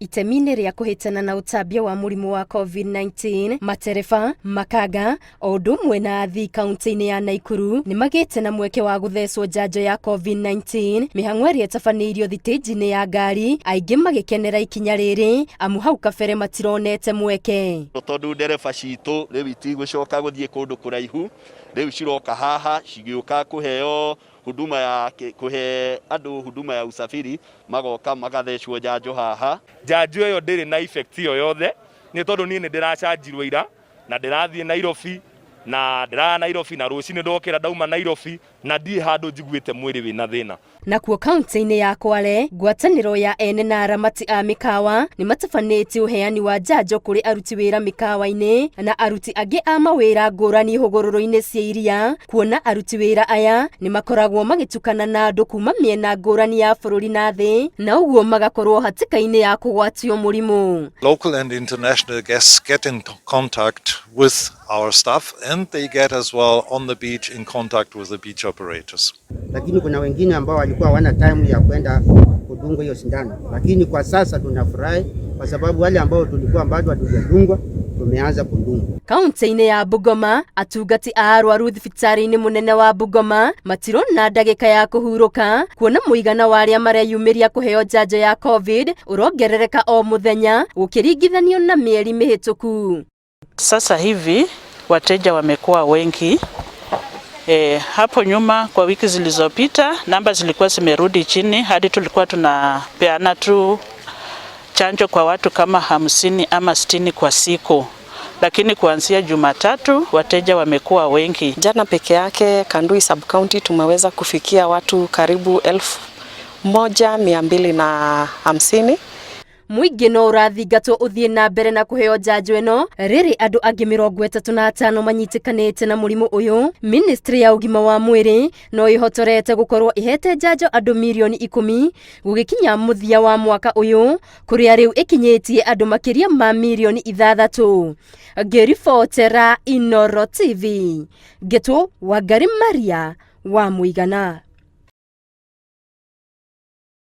Itemi-inĩ rĩa kũhĩtana na ũtambia wa mũrimũ wa COVID-19, matereba, makanga, o ũndũ ũmwe na athii kaunti-inĩ ya Nakuru nĩ magĩte na mweke wa gũthecwo njanjo ya COVID-19, mĩhang'o ĩrĩa ĩtabanĩirio thitĩnji-inĩ ya ngari, aingĩ magĩkenera ikinya rĩrĩ amu hau kabere matironete mweke. Tondũ ndereba citũ rĩu itigũcoka gũthiĩ kũndũ kũraihu, rĩu ciroka haha cigĩũka kũheo huduma ya kuhe andũ huduma ya usafiri, magoka magathecwo njanjo haha. Njanjo ĩyo ndĩrĩ na effect yo yothe nĩ tondũ niĩ nĩ ndĩracanjirwo ira na ndĩrathiĩ Nairobi na rũcinĩ ndokĩra ndauma Nairobi na ndiĩ handũ njiguĩte mwĩrĩ wĩna thĩna. Nakuo kaunti-inĩ ya Kwale, ngwatanĩro ya ene na aramati a mĩkawa nĩ matabanĩtie ũheani wa njanjo kũrĩ aruti wĩra mĩkawa-inĩ na aruti angĩ a mawĩra ngũrani hũgũrũrũ-inĩ cia iria, kuona aruti wĩra aya nĩ makoragwo magĩtukana na andũ kuma mĩena ngũrani ya bũrũri na thĩ, na ũguo magakorwo hatĩka-inĩ ya kũgwatio mũrimũ. Local and international guests get in contact with our staff and they get as well on the beach in contact with the beach operators. Lakini kuna wengine ambao walikuwa hawana time ya kwenda kudungwa hiyo sindano, lakini kwa sasa tunafurahi kwa sababu wale ambao tulikuwa bado hatujadungwa tumeanza kudungwa. Kaunti-inĩ ya Bungoma, atungati a arwaru thibitarĩ-inĩ mũnene wa Bungoma matirona ndagĩka ya kũhurũka, kuona mũigana wa arĩa mareyumĩria kũheo njanjo ya COVID ũrongerereka o mũthenya ũkĩringithanio na mĩeri mĩhĩtũku. Sasa hivi wateja wamekuwa wengi. Hapo nyuma kwa wiki zilizopita namba zilikuwa zimerudi chini hadi tulikuwa tunapeana tu chanjo kwa watu kama 50 ama 60 kwa siku, lakini kuanzia Jumatatu wateja wamekuwa wengi. Jana peke yake Kandui sub-county tumeweza kufikia watu karibu 1250. Mũingĩ no ũrathingatwo ũthiĩ na mbere na kũheo njanjo ĩno rĩrĩ andũ angĩ 35 manyitĩkanĩte na mũrimũ ũyũ. Ministry ya ũgima wa mwĩrĩ no ĩhotorete gũkorwo ĩhete njanjo andũ milioni 10 gũgĩkinya mũthia wa mwaka ũyũ, kũrĩa rĩu ĩkinyĩtie andũ makĩria ma milioni 6. Ngĩribotera Inooro TV, Getũ Wangari Maria wa Mũigana.